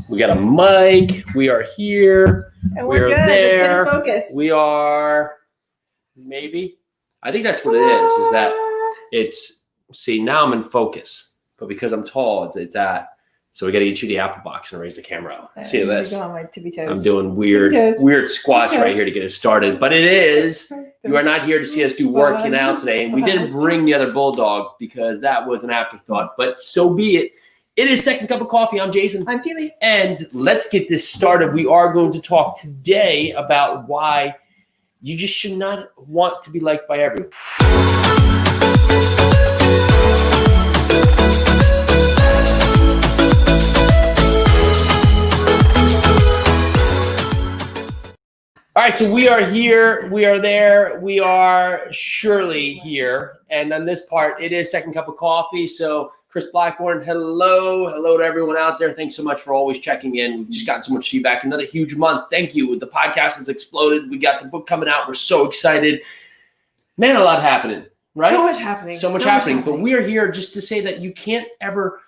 We got a mic. We are here. And we're good. There. Let's get in focus. We are maybe. I think that's what it is that it's, see, now I'm in focus. But because I'm tall, it's that. So we got to eat you the apple box and raise the camera out. See this? On my tippy toes. I'm doing weird squats right here to get it started. But it is, you are not here to see us do working out today. And we didn't bring the other bulldog because that was an afterthought. But so be it. It is Second Cup of Coffee. I'm Jason. I'm Pili. And let's get this started. We are going to talk today about why you just should not want to be liked by everyone. All right, so we are here, we are there, we are surely here. And on this part, it is Second Cup of Coffee. So Chris Blackburn, hello to everyone out there. Thanks so much for always checking in. We've just gotten so much feedback. Another huge month. Thank you. The podcast has exploded. We got the book coming out. We're so excited. Man, a lot happening, right? So much happening. So much happening. But we are here just to say that you can't ever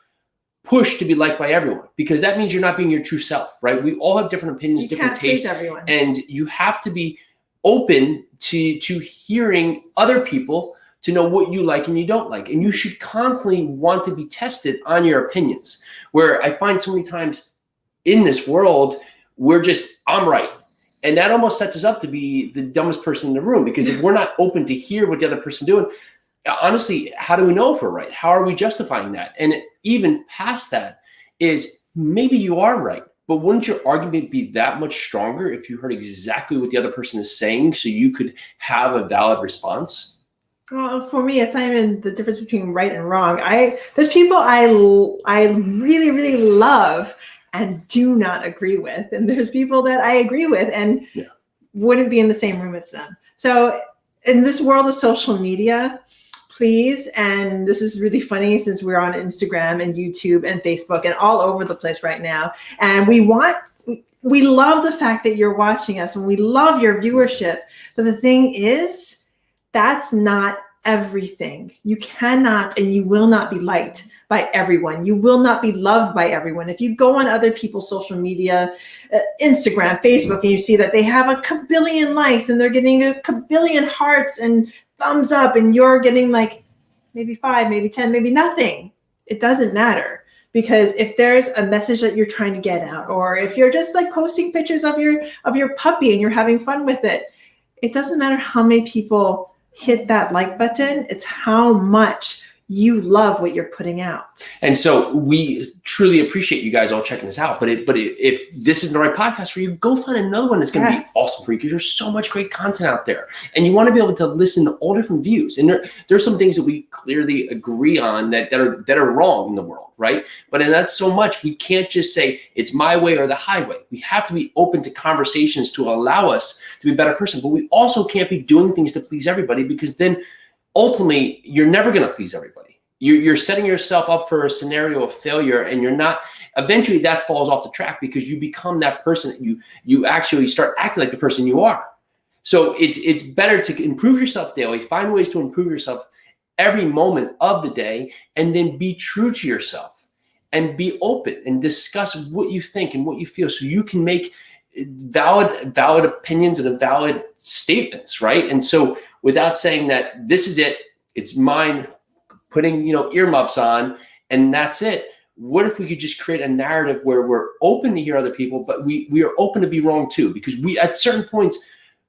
push to be liked by everyone, because that means you're not being your true self, right? We all have different opinions, different tastes, everyone. And you have to be open to hearing other people, to know what you like and you don't like. And you should constantly want to be tested on your opinions, where I find so many times in this world, I'm right. And that almost sets us up to be the dumbest person in the room, because if we're not open to hear what the other person's doing, honestly, how do we know if we're right? How are we justifying that? And even past that is, maybe you are right, but wouldn't your argument be that much stronger if you heard exactly what the other person is saying, so you could have a valid response? Well, for me, it's not even the difference between right and wrong. There's people I really, really love and do not agree with. And there's people that I agree with and wouldn't be in the same room as them. So in this world of social media, please, and this is really funny since we're on Instagram and YouTube and Facebook and all over the place right now. And we love the fact that you're watching us and we love your viewership. But the thing is, that's not everything. You cannot and you will not be liked by everyone. You will not be loved by everyone. If you go on other people's social media, Instagram, Facebook, and you see that they have a kabillion likes and they're getting a kabillion hearts and thumbs up, and you're getting like maybe 5, maybe 10, maybe nothing. It doesn't matter. Because if there's a message that you're trying to get out, or if you're just like posting pictures of your puppy and you're having fun with it, it doesn't matter how many people hit that like button. It's how much you love what you're putting out. And so we truly appreciate you guys all checking this out. But if this isn't the right podcast for you, go find another one that's going to be awesome for you, because there's so much great content out there. And you want to be able to listen to all different views. And there's some things that we clearly agree on that are wrong in the world, right? But in that so much, we can't just say it's my way or the highway. We have to be open to conversations to allow us to be a better person. But we also can't be doing things to please everybody, because then ultimately, you're never going to please everybody. You're setting yourself up for a scenario of failure, and you're not. Eventually, that falls off the track because you become that person. You actually start acting like the person you are. So it's better to improve yourself daily. Find ways to improve yourself every moment of the day, and then be true to yourself and be open and discuss what you think and what you feel, so you can make valid opinions and valid statements, right? And so, without saying that this is it, it's mine, putting earmuffs on and that's it. What if we could just create a narrative where we're open to hear other people, but we are open to be wrong too, because we at certain points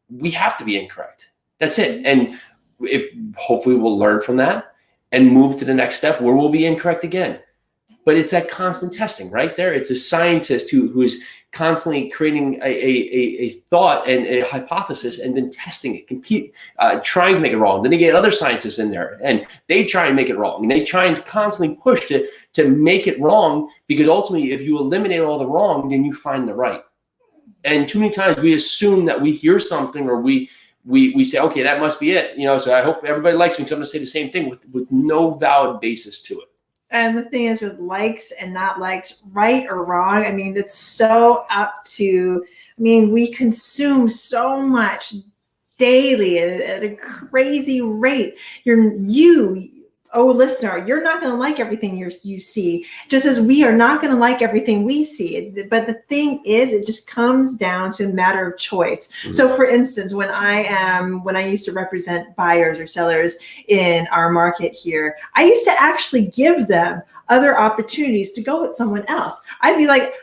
we have to be incorrect. That's it. And hopefully we'll learn from that and move to the next step where we'll be incorrect again. But it's that constant testing, right there. It's a scientist who is constantly creating a thought and a hypothesis, and then testing it, trying to make it wrong. Then they get other scientists in there, and they try and make it wrong. And they try and constantly push to make it wrong, because ultimately, if you eliminate all the wrong, then you find the right. And too many times we assume that we hear something, or we say, okay, that must be it. So I hope everybody likes me, because I'm going to say the same thing with no valid basis to it. And the thing is, with likes and not likes, right or wrong, I mean, it's so up to, we consume so much daily at a crazy rate. oh, listener, you're not going to like everything you see, just as we are not going to like everything we see. But the thing is, it just comes down to a matter of choice. Mm-hmm. So for instance, when I used to represent buyers or sellers in our market here, I used to actually give them other opportunities to go with someone else. I'd be like,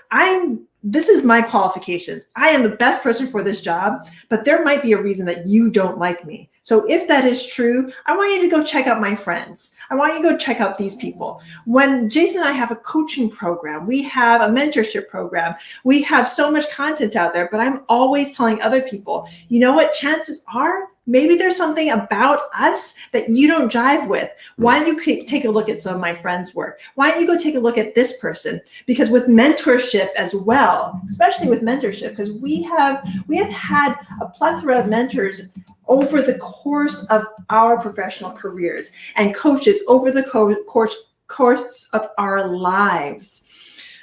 this is my qualifications. I am the best person for this job, but there might be a reason that you don't like me. So if that is true, I want you to go check out my friends. I want you to go check out these people. When Jason and I have a coaching program, we have a mentorship program, we have so much content out there, but I'm always telling other people, you know what, chances are, maybe there's something about us that you don't jive with. Why don't you take a look at some of my friends' work? Why don't you go take a look at this person? Because with mentorship as well, especially with mentorship, because we have had a plethora of mentors over the course of our professional careers and coaches over the course of our lives.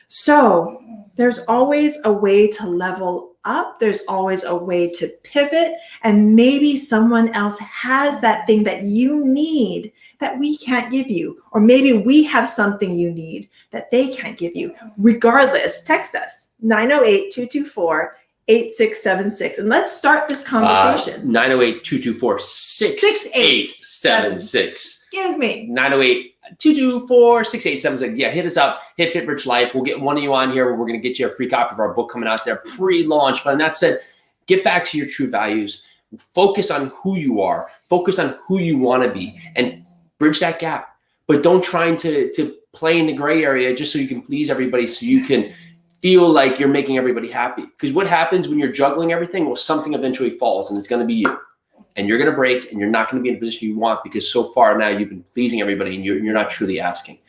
So there's always a way to level up. There's always a way to pivot, and maybe someone else has that thing that you need that we can't give you, or maybe we have something you need that they can't give you. Regardless, text us 908-224-8676, and let's start this conversation. 908-224-6876. Excuse me. 908-224-6876. Yeah, hit us up. Hit Fit Rich Life. We'll get one of you on here. We're going to get you a free copy of our book coming out there pre-launch. But that said, get back to your true values. Focus on who you are. Focus on who you want to be, and bridge that gap. But don't try to play in the gray area just so you can please everybody, so you can feel like you're making everybody happy. Because what happens when you're juggling everything? Well, something eventually falls, and it's going to be you. And you're going to break, and you're not going to be in a position you want, because so far now you've been pleasing everybody and you're not truly asking.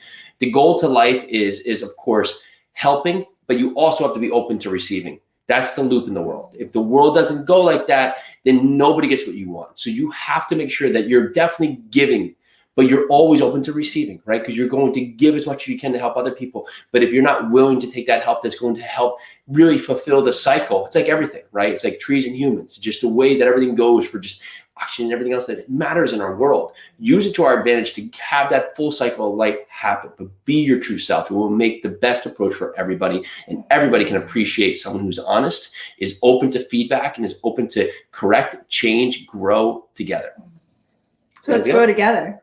The goal to life is of course helping, but you also have to be open to receiving. That's the loop in the world. If the world doesn't go like that, then nobody gets what you want. So you have to make sure that you're definitely giving, but you're always open to receiving, right? Because you're going to give as much as you can to help other people. But if you're not willing to take that help that's going to help really fulfill the cycle, it's like everything, right? It's like trees and humans. It's just the way that everything goes for just oxygen and everything else that matters in our world. Use it to our advantage to have that full cycle of life happen, but be your true self. It will make the best approach for everybody, and everybody can appreciate someone who's honest, is open to feedback, and is open to correct, change, grow together. So let's grow together.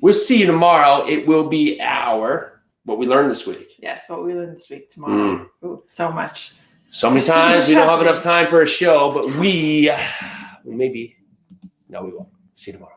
We'll see you tomorrow. It will be what we learned this week. Yes, what we learned this week tomorrow. Ooh, so much. So many times we don't have enough time for a show, but we won't. See you tomorrow.